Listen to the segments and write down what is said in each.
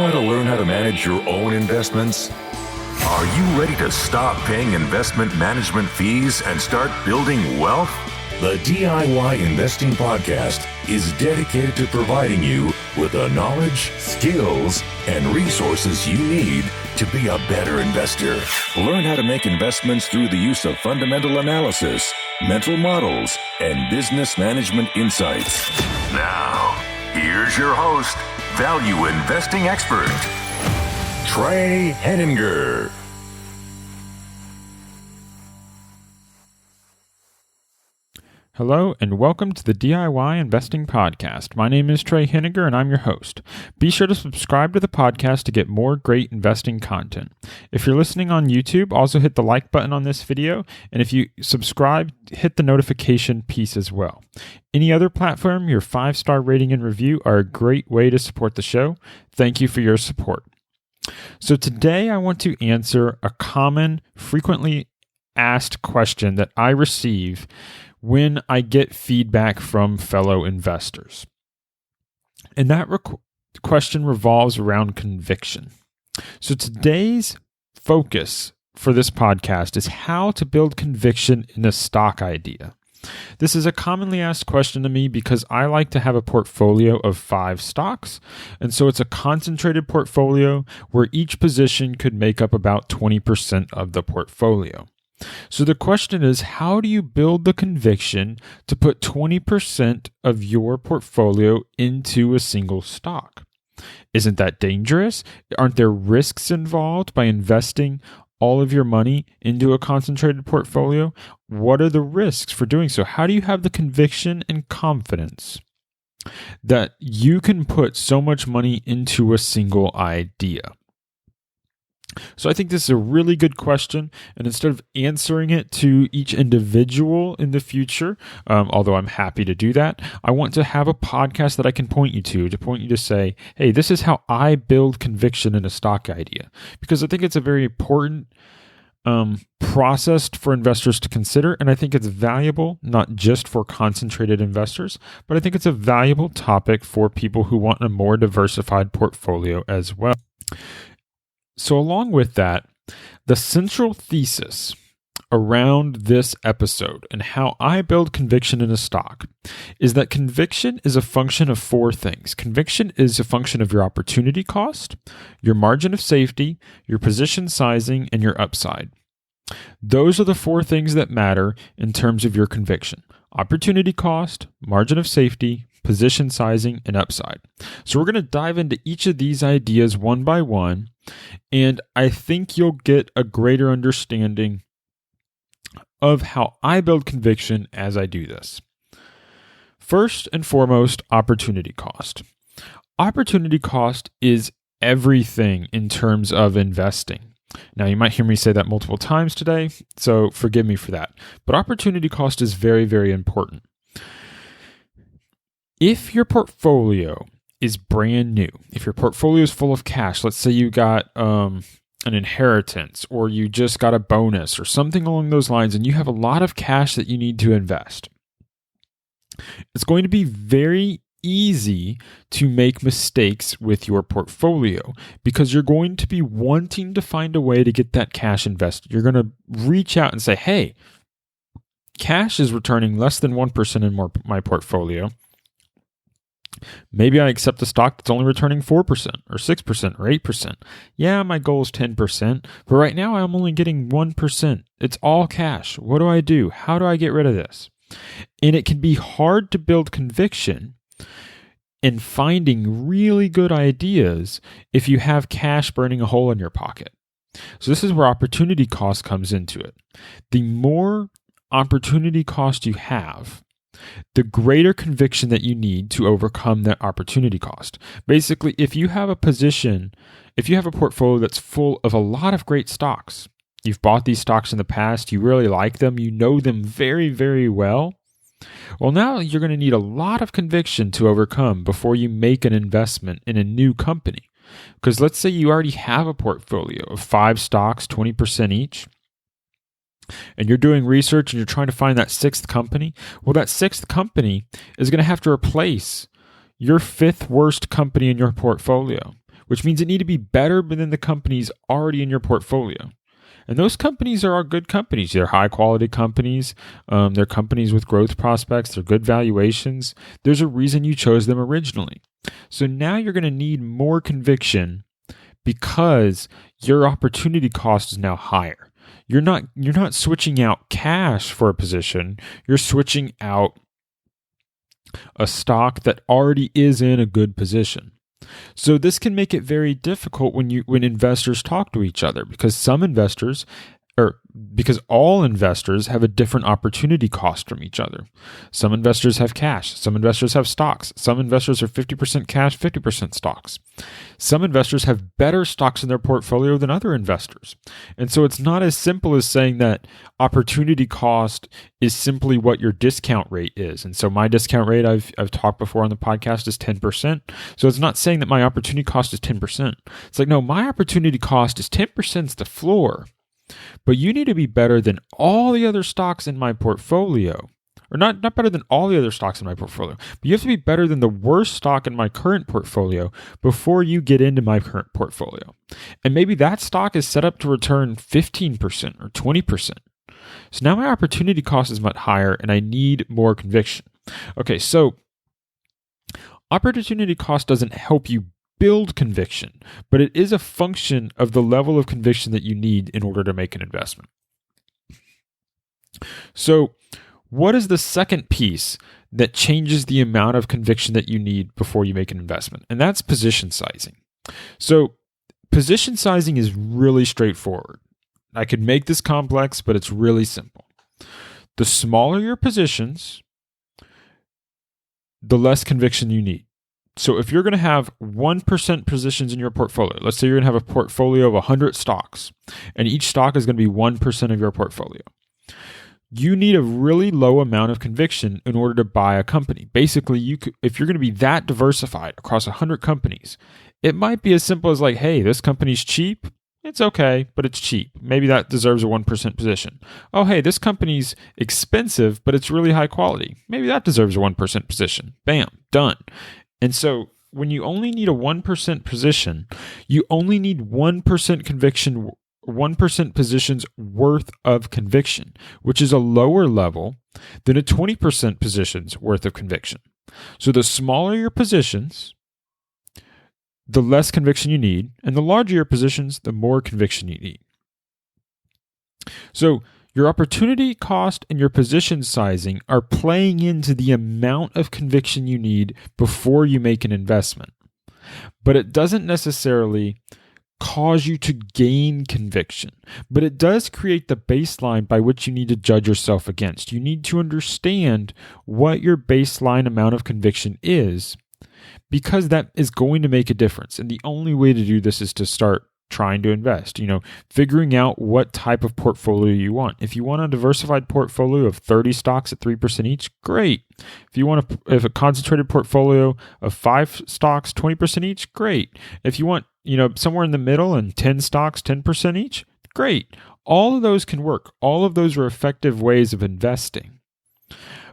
want to learn how to manage your own investments? Are you ready to stop paying investment management fees and start building wealth? The DIY Investing Podcast is dedicated to providing you with the knowledge, skills, and resources you need to be a better investor. Learn how to make investments through the use of fundamental analysis, mental models, and business management insights. Now, here's your host, value investing expert, Trey Henninger. Hello and welcome to the DIY Investing Podcast. My name is Trey Henninger and I'm your host. Be sure to subscribe to the podcast to get more great investing content. If you're listening on YouTube, also hit the like button on this video, and if you subscribe, hit the notification piece as well. Any other platform, your 5-star rating and review are a great way to support the show. Thank you for your support. So today I want to answer a common, frequently asked question that I receive when I get feedback from fellow investors. And that question revolves around conviction. So today's focus for this podcast is how to build conviction in a stock idea. This is a commonly asked question to me because I like to have a portfolio of 5 stocks. And so it's a concentrated portfolio where each position could make up about 20% of the portfolio. So the question is, how do you build the conviction to put 20% of your portfolio into a single stock? Isn't that dangerous? Aren't there risks involved by investing all of your money into a concentrated portfolio? What are the risks for doing so? How do you have the conviction and confidence that you can put so much money into a single idea? So I think this is a really good question, and instead of answering it to each individual in the future, although I'm happy to do that, I want to have a podcast that I can point you to say, hey, this is how I build conviction in a stock idea. Because I think it's a very important process for investors to consider, and I think it's valuable not just for concentrated investors, but I think it's a valuable topic for people who want a more diversified portfolio as well. So along with that, the central thesis around this episode and how I build conviction in a stock is that conviction is a function of 4 things. Conviction is a function of your opportunity cost, your margin of safety, your position sizing, and your upside. Those are the 4 things that matter in terms of your conviction: opportunity cost, margin of safety, position sizing, and upside. So we're going to dive into each of these ideas one by one, and I think you'll get a greater understanding of how I build conviction as I do this. First and foremost, opportunity cost. Opportunity cost is everything in terms of investing. Now, you might hear me say that multiple times today, so forgive me for that. But opportunity cost is very, very important. If your portfolio is brand new, if your portfolio is full of cash, let's say you got an inheritance or you just got a bonus or something along those lines, and you have a lot of cash that you need to invest, it's going to be very easy to make mistakes with your portfolio because you're going to be wanting to find a way to get that cash invested. You're going to reach out and say, hey, cash is returning less than 1% in my portfolio. Maybe I accept a stock that's only returning 4% or 6% or 8%. Yeah, my goal is 10%, but right now I'm only getting 1%. It's all cash. What do I do? How do I get rid of this? And it can be hard to build conviction in finding really good ideas if you have cash burning a hole in your pocket. So this is where opportunity cost comes into it. The more opportunity cost you have, the greater conviction that you need to overcome that opportunity cost. Basically, if you have a portfolio that's full of a lot of great stocks, you've bought these stocks in the past, you really like them, you know them very, very well, well, now you're going to need a lot of conviction to overcome before you make an investment in a new company. Because let's say you already have a portfolio of 5 stocks, 20% each, and you're doing research and you're trying to find that 6th company. Well, that 6th company is going to have to replace your 5th worst company in your portfolio, which means it need to be better than the companies already in your portfolio. And those companies are good companies. They're high quality companies. They're companies with growth prospects. They're good valuations. There's a reason you chose them originally. So now you're going to need more conviction because your opportunity cost is now higher. You're not switching out cash for a position. You're switching out a stock that already is in a good position. So this can make it very difficult when investors talk to each other, because all investors have a different opportunity cost from each other. Some investors have cash, some investors have stocks, some investors are 50% cash, 50% stocks. Some investors have better stocks in their portfolio than other investors. And so it's not as simple as saying that opportunity cost is simply what your discount rate is. And so my discount rate, I've talked before on the podcast, is 10%. So it's not saying that my opportunity cost is 10%. It's like, no, my opportunity cost is 10% is the floor. But you need to be better than all the other stocks in my portfolio. Or not better than all the other stocks in my portfolio, but you have to be better than the worst stock in my current portfolio before you get into my current portfolio. And maybe that stock is set up to return 15% or 20%. So now my opportunity cost is much higher and I need more conviction. Okay, so opportunity cost doesn't help you build conviction, but it is a function of the level of conviction that you need in order to make an investment. So, what is the second piece that changes the amount of conviction that you need before you make an investment? And that's position sizing. So, position sizing is really straightforward. I could make this complex, but it's really simple. The smaller your positions, the less conviction you need. So if you're going to have 1% positions in your portfolio, let's say you're going to have a portfolio of 100 stocks, and each stock is going to be 1% of your portfolio. You need a really low amount of conviction in order to buy a company. Basically, if you're going to be that diversified across 100 companies, it might be as simple as like, hey, this company's cheap. It's okay, but it's cheap. Maybe that deserves a 1% position. Oh, hey, this company's expensive, but it's really high quality. Maybe that deserves a 1% position. Bam, done. And so when you only need a 1% position, you only need 1% conviction, 1% positions worth of conviction, which is a lower level than a 20% positions worth of conviction. So the smaller your positions, the less conviction you need, and the larger your positions, the more conviction you need. So your opportunity cost and your position sizing are playing into the amount of conviction you need before you make an investment. But it doesn't necessarily cause you to gain conviction, but it does create the baseline by which you need to judge yourself against. You need to understand what your baseline amount of conviction is, because that is going to make a difference. And the only way to do this is to start trying to invest, figuring out what type of portfolio you want. If you want a diversified portfolio of 30 stocks at 3% each, great. If you want a concentrated portfolio of 5 stocks, 20% each, great. If you want, somewhere in the middle and 10 stocks, 10% each, great. All of those can work. All of those are effective ways of investing.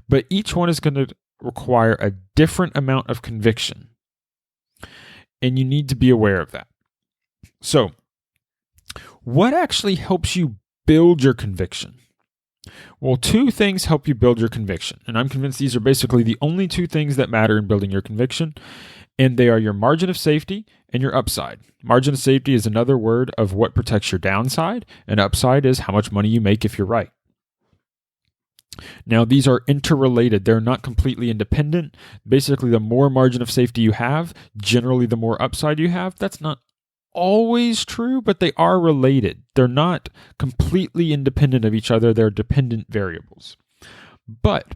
But each one is going to require a different amount of conviction. And you need to be aware of that. So, what actually helps you build your conviction? Well, 2 things help you build your conviction. And I'm convinced these are basically the only 2 things that matter in building your conviction. And they are your margin of safety and your upside. Margin of safety is another word of what protects your downside. And upside is how much money you make if you're right. Now, these are interrelated. They're not completely independent. Basically, the more margin of safety you have, generally the more upside you have. That's not always true, but they are related. They're not completely independent of each other. They're dependent variables. But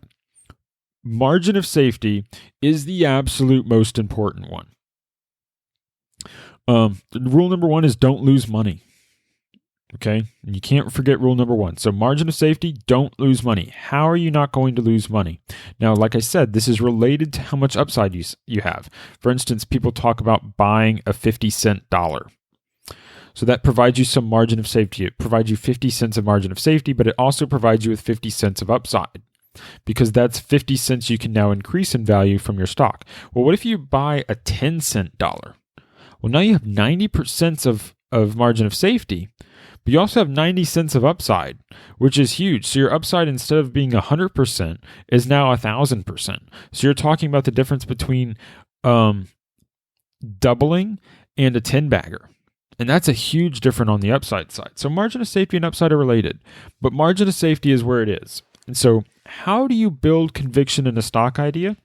margin of safety is the absolute most important one. Rule number 1 is don't lose money. Okay, and you can't forget rule number 1. So margin of safety, don't lose money. How are you not going to lose money? Now, like I said, this is related to how much upside you have. For instance, people talk about buying a 50-cent dollar. So that provides you some margin of safety. It provides you 50 cents of margin of safety, but it also provides you with 50 cents of upside, because that's 50 cents you can now increase in value from your stock. Well, what if you buy a 10-cent dollar? Well, now you have 90% of margin of safety, but you also have 90 cents of upside, which is huge. So your upside, instead of being 100%, is now 1,000%. So you're talking about the difference between doubling and a 10-bagger. And that's a huge difference on the upside side. So margin of safety and upside are related, but margin of safety is where it is. And so how do you build conviction in a stock idea?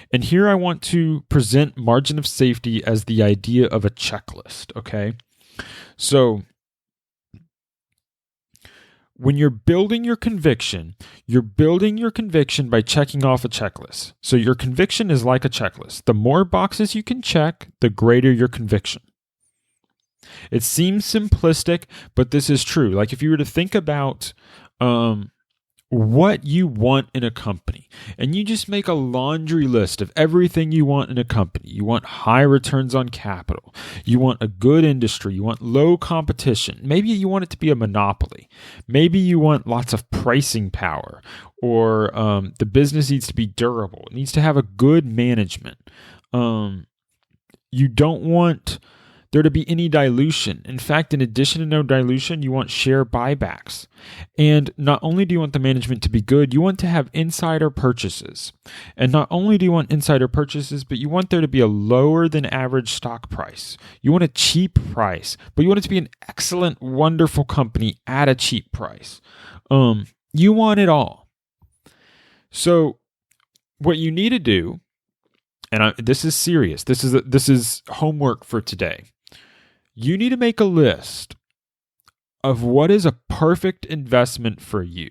And here I want to present margin of safety as the idea of a checklist, okay? So when you're building your conviction by checking off a checklist. So your conviction is like a checklist. The more boxes you can check, the greater your conviction. It seems simplistic, but this is true. Like if you were to think about what you want in a company, and you just make a laundry list of everything you want in a company. You want high returns on capital. You want a good industry. You want low competition. Maybe you want it to be a monopoly. Maybe you want lots of pricing power, or the business needs to be durable. It needs to have a good management. You don't want there to be any dilution. In fact, in addition to no dilution, you want share buybacks. And not only do you want the management to be good, you want to have insider purchases. And not only do you want insider purchases, but you want there to be a lower than average stock price. You want a cheap price, but you want it to be an excellent, wonderful company at a cheap price. You want it all. So what you need to do, and this is serious, this is homework for today. You need to make a list of what is a perfect investment for you.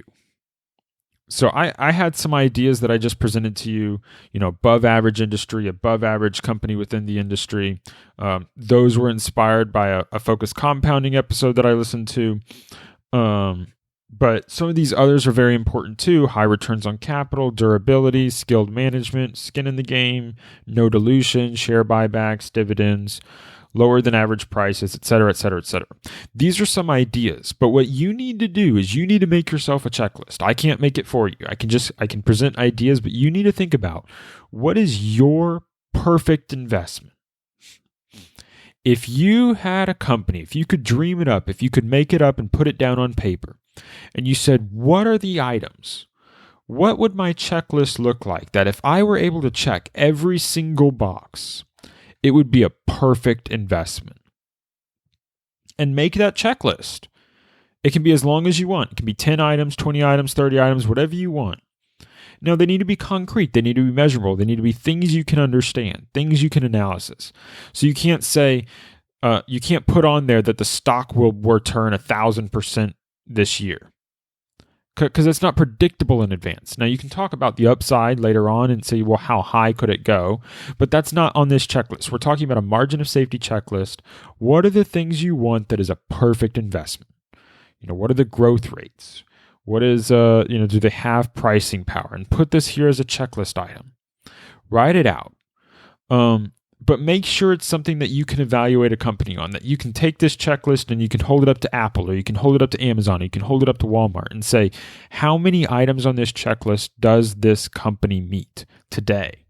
So I had some ideas that I just presented to you, above average industry, above average company within the industry. Those were inspired by a focused compounding episode that I listened to. But some of these others are very important too. High returns on capital, durability, skilled management, skin in the game, no dilution, share buybacks, dividends, lower than average prices, et cetera, et cetera, et cetera. These are some ideas, but what you need to do is you need to make yourself a checklist. I can't make it for you. I can present ideas, but you need to think about what is your perfect investment. If you had a company, if you could dream it up, if you could make it up and put it down on paper, and you said, what are the items? What would my checklist look like that if I were able to check every single box, it would be a perfect investment? And make that checklist. It can be as long as you want. It can be 10 items, 20 items, 30 items, whatever you want. Now, they need to be concrete. They need to be measurable. They need to be things you can understand, things you can analysis. So you can't say, you can't put on there that the stock will return 1,000% this year, because it's not predictable in advance. Now, you can talk about the upside later on and say, well, how high could it go? But that's not on this checklist. We're talking about a margin of safety checklist. What are the things you want that is a perfect investment? What are the growth rates? What is, do they have pricing power? And put this here as a checklist item. Write it out. But make sure it's something that you can evaluate a company on, that you can take this checklist and you can hold it up to Apple, or you can hold it up to Amazon, or you can hold it up to Walmart and say, how many items on this checklist does this company meet today?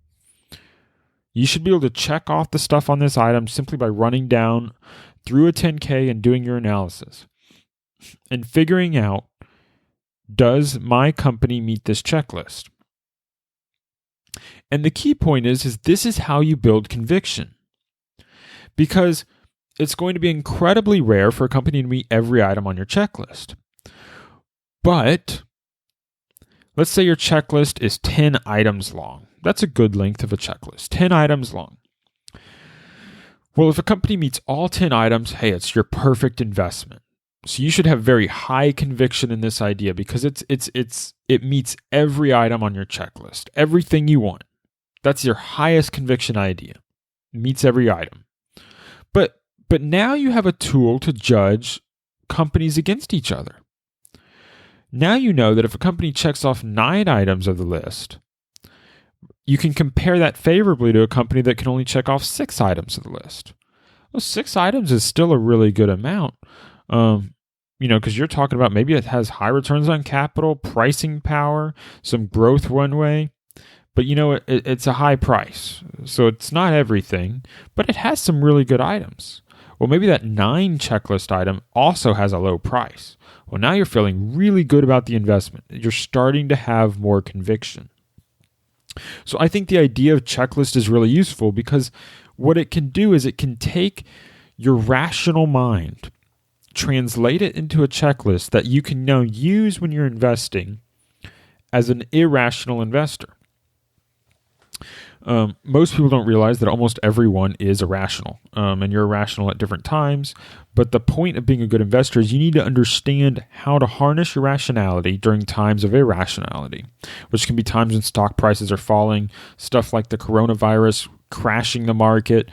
You should be able to check off the stuff on this item simply by running down through a 10K and doing your analysis and figuring out, does my company meet this checklist? And the key point is this is how you build conviction. Because it's going to be incredibly rare for a company to meet every item on your checklist. But let's say your checklist is 10 items long. That's a good length of a checklist, 10 items long. Well, if a company meets all 10 items, hey, it's your perfect investment. So you should have very high conviction in this idea because it meets every item on your checklist, everything you want. That's your highest conviction idea. It meets every item. But now you have a tool to judge companies against each other. Now you know that if a company checks off 9 items of the list, you can compare that favorably to a company that can only check off 6 items of the list. Well, 6 items is still a really good amount. Because you're talking about maybe it has high returns on capital, pricing power, some growth runway. but it's a high price. So it's not everything, but it has some really good items. Well, maybe that 9 checklist item also has a low price. Well, now you're feeling really good about the investment. You're starting to have more conviction. So I think the idea of checklist is really useful because what it can do is it can take your rational mind, translate it into a checklist that you can now use when you're investing as an irrational investor. Most people don't realize that almost everyone is irrational, and you're irrational at different times. But the point of being a good investor is you need to understand how to harness your rationality during times of irrationality, which can be times when stock prices are falling, stuff like the coronavirus crashing the market,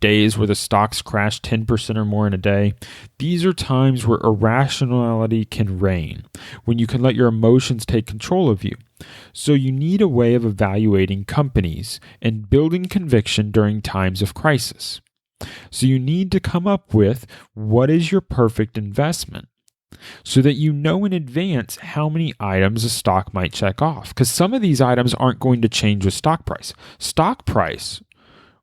days where the stocks crash 10% or more in a day. These are times where irrationality can reign, when you can let your emotions take control of you. So you need a way of evaluating companies and building conviction during times of crisis. So you need to come up with what is your perfect investment so that you know in advance how many items a stock might check off. Because some of these items aren't going to change with stock price. Stock price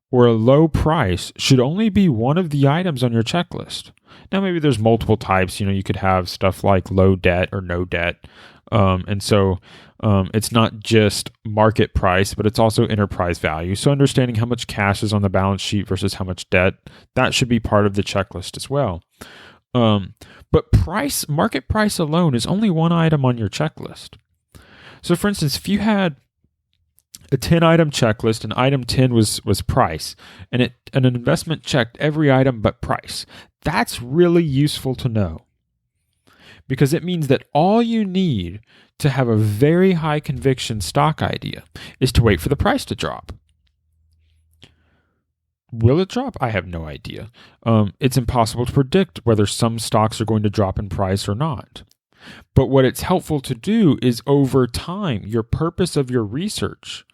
or a low price should only be one of the items on your checklist. Now, maybe there's multiple types. You could have stuff like low debt or no debt. And so it's not just market price, but it's also enterprise value. So understanding how much cash is on the balance sheet versus how much debt, that should be part of the checklist as well. But market price alone is only one item on your checklist. So for instance, if you had a 10-item checklist and item 10 was price, and an investment checked every item but price, that's really useful to know. Because it means that all you need to have a very high conviction stock idea is to wait for the price to drop. Will it drop? I have no idea. It's impossible to predict whether some stocks are going to drop in price or not. But what it's helpful to do is over time, your purpose of your research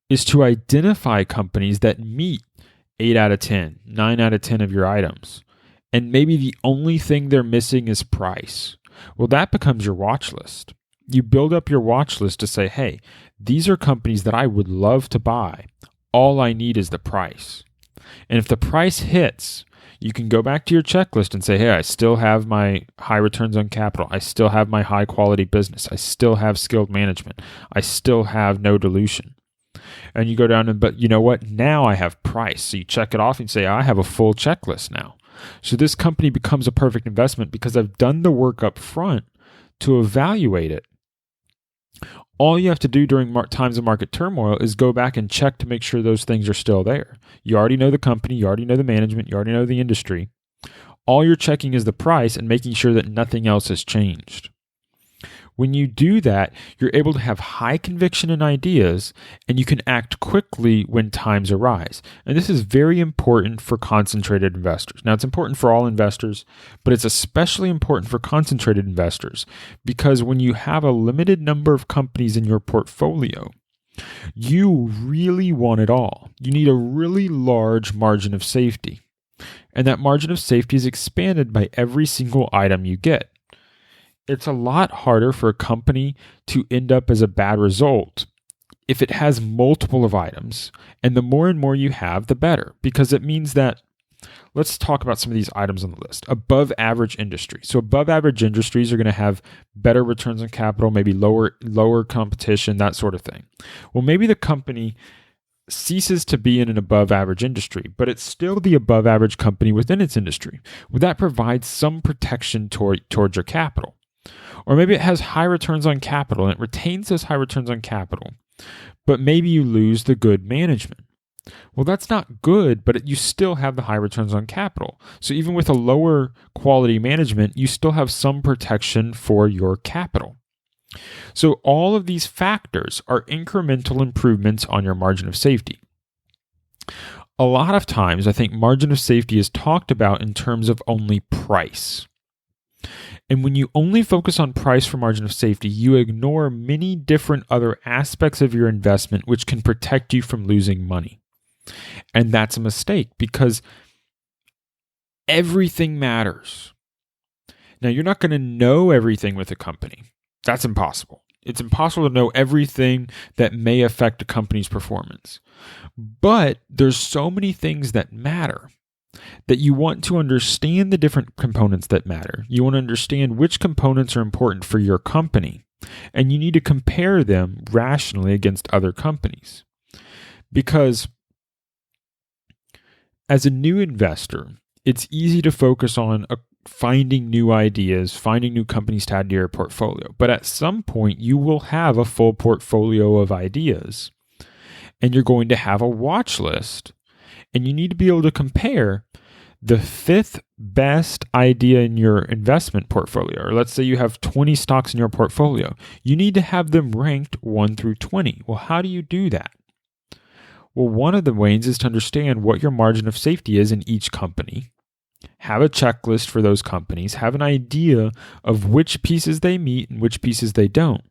is to identify companies that meet 8 out of 10, 9 out of 10 of your items. And maybe the only thing they're missing is price. Well, that becomes your watch list. You build up your watch list to say, hey, these are companies that I would love to buy. All I need is the price. And if the price hits, you can go back to your checklist and say, hey, I still have my high returns on capital. I still have my high quality business. I still have skilled management. I still have no dilution. And you go down but you know what? Now I have price. So you check it off and say, I have a full checklist now. So this company becomes a perfect investment because I've done the work up front to evaluate it. All you have to do during times of market turmoil is go back and check to make sure those things are still there. You already know the company, you already know the management, you already know the industry. All you're checking is the price and making sure that nothing else has changed. When you do that, you're able to have high conviction in ideas, and you can act quickly when times arise. And this is very important for concentrated investors. Now, it's important for all investors, but it's especially important for concentrated investors because when you have a limited number of companies in your portfolio, you really want it all. You need a really large margin of safety. And that margin of safety is expanded by every single item you get. It's a lot harder for a company to end up as a bad result if it has multiple of items. And the more and more you have, the better. Because it means that, let's talk about some of these items on the list. Above average industry. So above average industries are going to have better returns on capital, maybe lower competition, that sort of thing. Well, maybe the company ceases to be in an above average industry, but it's still the above average company within its industry. Well, that provides some protection towards your capital. Or maybe it has high returns on capital and it retains those high returns on capital, but maybe you lose the good management. Well, that's not good, but you still have the high returns on capital. So even with a lower quality management, you still have some protection for your capital. So all of these factors are incremental improvements on your margin of safety. A lot of times, I think margin of safety is talked about in terms of only price. And when you only focus on price for margin of safety, you ignore many different other aspects of your investment which can protect you from losing money. And that's a mistake because everything matters. Now, you're not going to know everything with a company. That's impossible. It's impossible to know everything that may affect a company's performance. But there's so many things that matter that you want to understand the different components that matter. You want to understand which components are important for your company, and you need to compare them rationally against other companies. Because as a new investor, it's easy to focus on finding new ideas, finding new companies to add to your portfolio. But at some point, you will have a full portfolio of ideas, and you're going to have a watch list, and you need to be able to compare the fifth best idea in your investment portfolio. Or let's say you have 20 stocks in your portfolio. You need to have them ranked 1 through 20. Well, how do you do that? Well, one of the ways is to understand what your margin of safety is in each company. Have a checklist for those companies. Have an idea of which pieces they meet and which pieces they don't.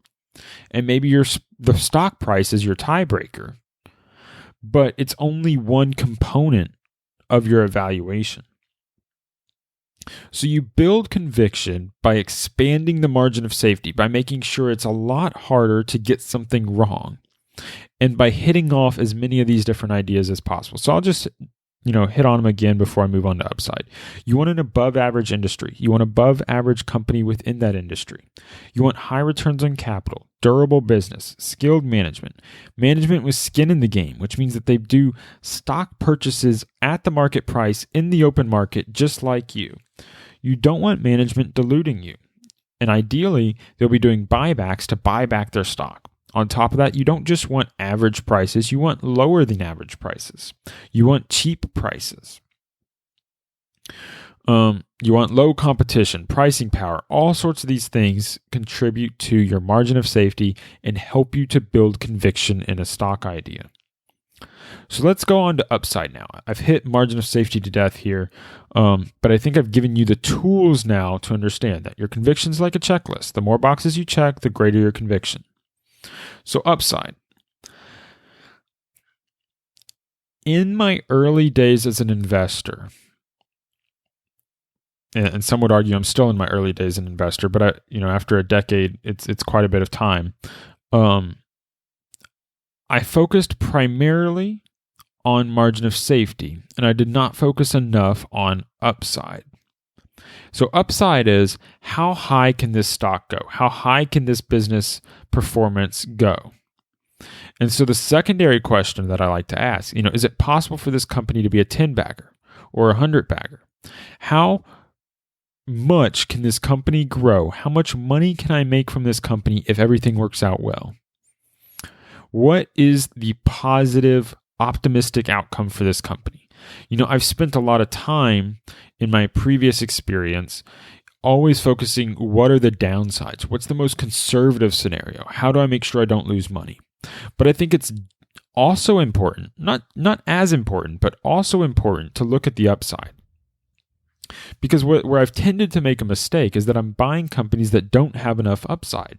And maybe the stock price is your tiebreaker, but it's only one component of your evaluation. So you build conviction by expanding the margin of safety, by making sure it's a lot harder to get something wrong, and by hitting off as many of these different ideas as possible. So I'll just hit on them again before I move on to upside. You want an above average industry. You want an above average company within that industry. You want high returns on capital, durable business, skilled management with skin in the game, which means that they do stock purchases at the market price in the open market, just like you. You don't want management diluting you. And ideally, they'll be doing buybacks to buy back their stock. On top of that, you don't just want average prices, you want lower than average prices. You want cheap prices. You want low competition, pricing power. All sorts of these things contribute to your margin of safety and help you to build conviction in a stock idea. So let's go on to upside now. I've hit margin of safety to death here, but I think I've given you the tools now to understand that your conviction is like a checklist. The more boxes you check, the greater your conviction. So upside. In my early days as an investor, and some would argue I'm still in my early days as an investor, but after a decade, it's quite a bit of time. I focused primarily on margin of safety, and I did not focus enough on upside. So upside is, how high can this stock go? How high can this business performance go? And so the secondary question that I like to ask, is it possible for this company to be a 10-bagger or a 100-bagger? How much can this company grow? How much money can I make from this company if everything works out well? What is the positive, optimistic outcome for this company? I've spent a lot of time in my previous experience always focusing, what are the downsides? What's the most conservative scenario? How do I make sure I don't lose money? But I think it's also important, not as important, but also important to look at the upside. Because where I've tended to make a mistake is that I'm buying companies that don't have enough upside.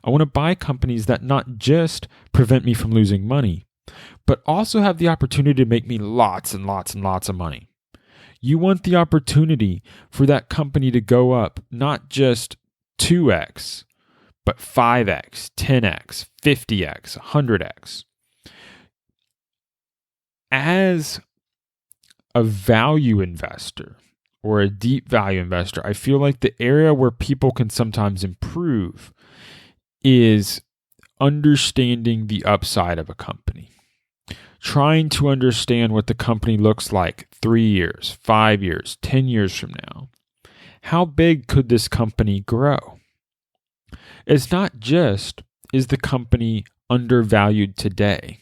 I want to buy companies that not just prevent me from losing money, but also have the opportunity to make me lots and lots and lots of money. You want the opportunity for that company to go up not just 2x, but 5x, 10x, 50x, 100x. As a value investor or a deep value investor, I feel like the area where people can sometimes improve is understanding the upside of a company. Trying to understand what the company looks like 3 years, 5 years, 10 years from now. How big could this company grow? It's not just, is the company undervalued today,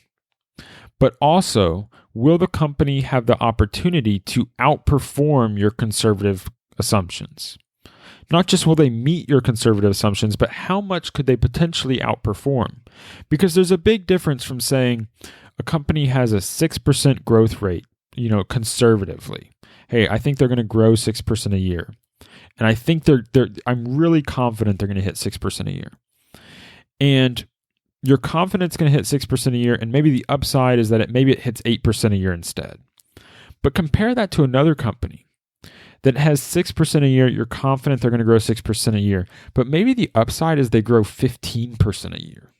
but also, will the company have the opportunity to outperform your conservative assumptions? Not just will they meet your conservative assumptions, but how much could they potentially outperform? Because there's a big difference from saying a company has a 6% growth rate, conservatively. Hey, I think they're going to grow 6% a year. And I think I'm really confident they're going to hit 6% a year. And your confidence going to hit 6% a year, and maybe the upside is that maybe it hits 8% a year instead. But compare that to another company that has 6% a year, you're confident they're going to grow 6% a year, but maybe the upside is they grow 15% a year.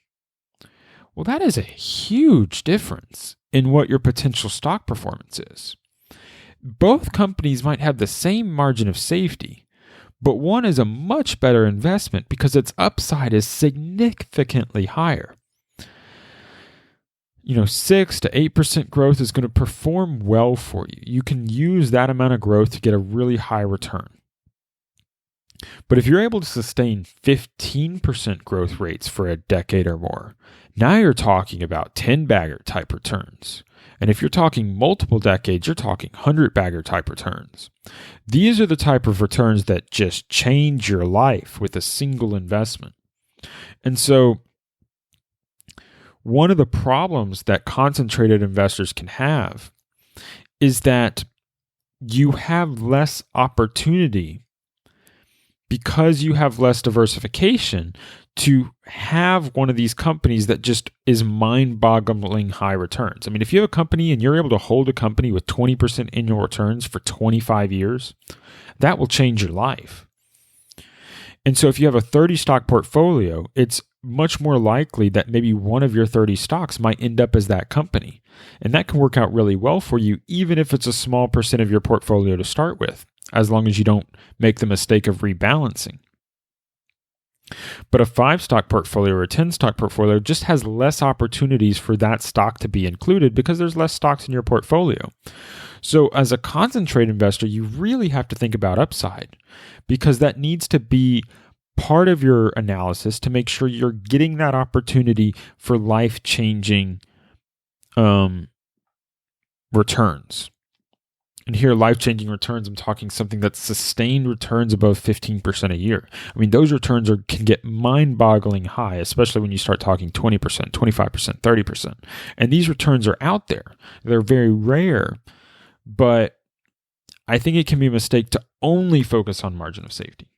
Well, that is a huge difference in what your potential stock performance is. Both companies might have the same margin of safety, but one is a much better investment because its upside is significantly higher. 6 to 8% growth is going to perform well for you. You can use that amount of growth to get a really high return. But if you're able to sustain 15% growth rates for a decade or more, now you're talking about 10-bagger type returns. And if you're talking multiple decades, you're talking 100-bagger type returns. These are the type of returns that just change your life with a single investment. And so one of the problems that concentrated investors can have is that you have less opportunity because you have less diversification to have one of these companies that just is mind-boggling high returns. I mean, if you have a company and you're able to hold a company with 20% annual returns for 25 years, that will change your life. And so if you have a 30 stock portfolio, it's much more likely that maybe one of your 30 stocks might end up as that company. And that can work out really well for you, even if it's a small percent of your portfolio to start with, as long as you don't make the mistake of rebalancing. But a 5-stock portfolio or a 10-stock portfolio just has less opportunities for that stock to be included because there's less stocks in your portfolio. So as a concentrate investor, you really have to think about upside because that needs to be part of your analysis to make sure you're getting that opportunity for life-changing returns. And here, life-changing returns, I'm talking something that's sustained returns above 15% a year. I mean, those returns can get mind-boggling high, especially when you start talking 20%, 25%, 30%. And these returns are out there. They're very rare, but I think it can be a mistake to only focus on margin of safety.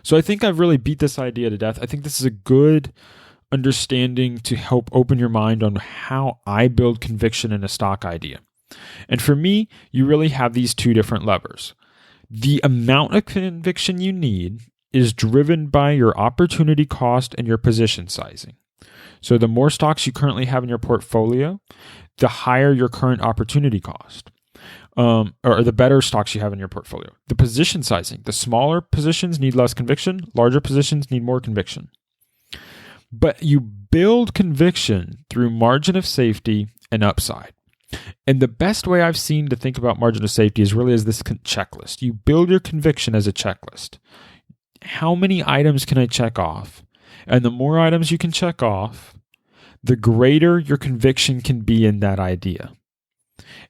So I think I've really beat this idea to death. I think this is a good understanding to help open your mind on how I build conviction in a stock idea. And for me, you really have these two different levers. The amount of conviction you need is driven by your opportunity cost and your position sizing. So the more stocks you currently have in your portfolio, the higher your current opportunity cost. Or the better stocks you have in your portfolio. The position sizing. The smaller positions need less conviction. Larger positions need more conviction. But you build conviction through margin of safety and upside. And the best way I've seen to think about margin of safety is really as this checklist. You build your conviction as a checklist. How many items can I check off? And the more items you can check off, the greater your conviction can be in that idea.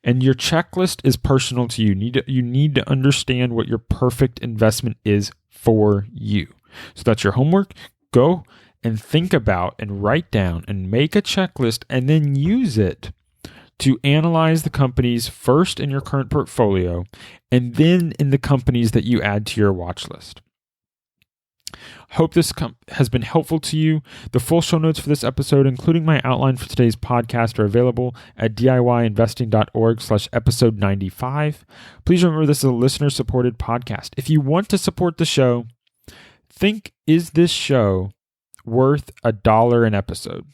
And your checklist is personal to you. You need to understand what your perfect investment is for you. So that's your homework. Go and think about and write down and make a checklist and then use it to analyze the companies first in your current portfolio and then in the companies that you add to your watch list. Hope this has been helpful to you. The full show notes for this episode, including my outline for today's podcast, are available at DIYinvesting.org/episode 95. Please remember this is a listener-supported podcast. If you want to support the show, think, is this show worth $1 an episode?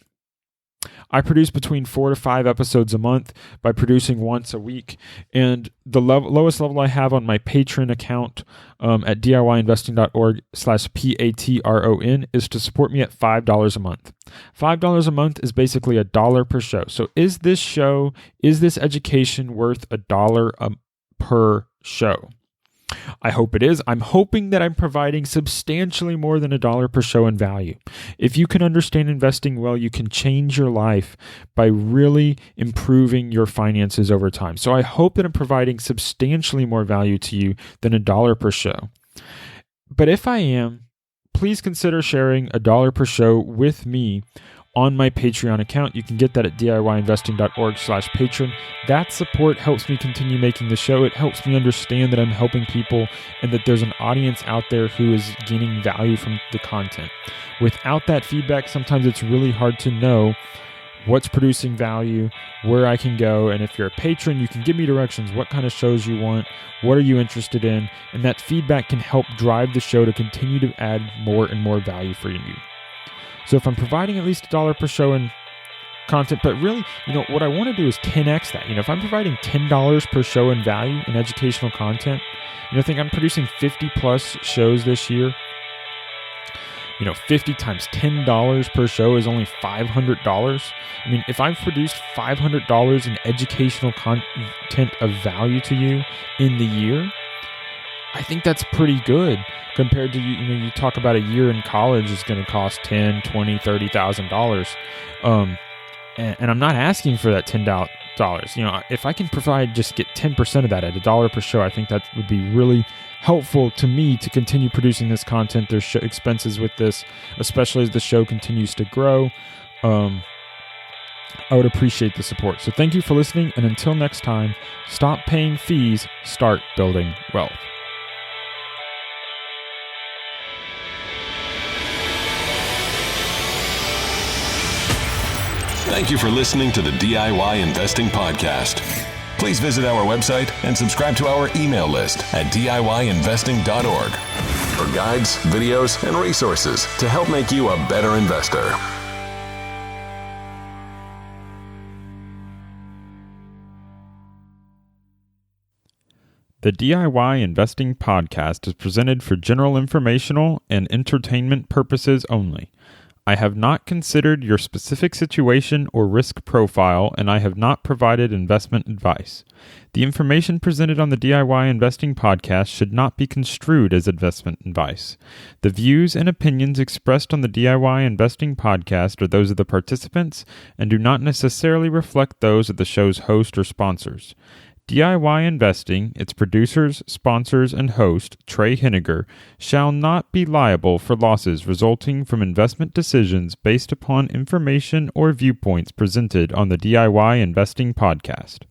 I produce between 4 to 5 episodes a month by producing once a week. And the lowest level I have on my Patreon account at DIYinvesting.org/PATRON is to support me at $5 a month. $5 a month is basically $1 per show. So is this education worth $1 per show? I hope it is. I'm hoping that I'm providing substantially more than $1 per show in value. If you can understand investing well, you can change your life by really improving your finances over time. So I hope that I'm providing substantially more value to you than $1 per show. But if I am, please consider sharing $1 per show with me on my Patreon account. You can get that at DIYinvesting.org/Patreon. That support helps me continue making the show. It helps me understand that I'm helping people and that there's an audience out there who is gaining value from the content. Without that feedback, sometimes it's really hard to know what's producing value, where I can go, and if you're a patron, you can give me directions, what kind of shows you want, what are you interested in, and that feedback can help drive the show to continue to add more and more value for you. So if I'm providing at least $1 per show in content, but really, what I want to do is 10x that. If I'm providing $10 per show in value in educational content, I think I'm producing 50 plus shows this year. 50 times $10 per show is only $500. If I've produced $500 in educational content of value to you in the year, I think that's pretty good compared to, you talk about a year in college is going to cost $10,000, $20,000, $30,000. And I'm not asking for that $10. If I can get 10% of that at $1 per show, I think that would be really helpful to me to continue producing this content. There's expenses with this, especially as the show continues to grow. I would appreciate the support. So thank you for listening, and until next time, stop paying fees, start building wealth. Thank you for listening to the DIY Investing Podcast. Please visit our website and subscribe to our email list at DIYinvesting.org for guides, videos, and resources to help make you a better investor. The DIY Investing Podcast is presented for general informational and entertainment purposes only. I have not considered your specific situation or risk profile, and I have not provided investment advice. The information presented on the DIY Investing Podcast should not be construed as investment advice. The views and opinions expressed on the DIY Investing Podcast are those of the participants and do not necessarily reflect those of the show's host or sponsors. DIY Investing, its producers, sponsors, and host, Trey Henniger, shall not be liable for losses resulting from investment decisions based upon information or viewpoints presented on the DIY Investing Podcast.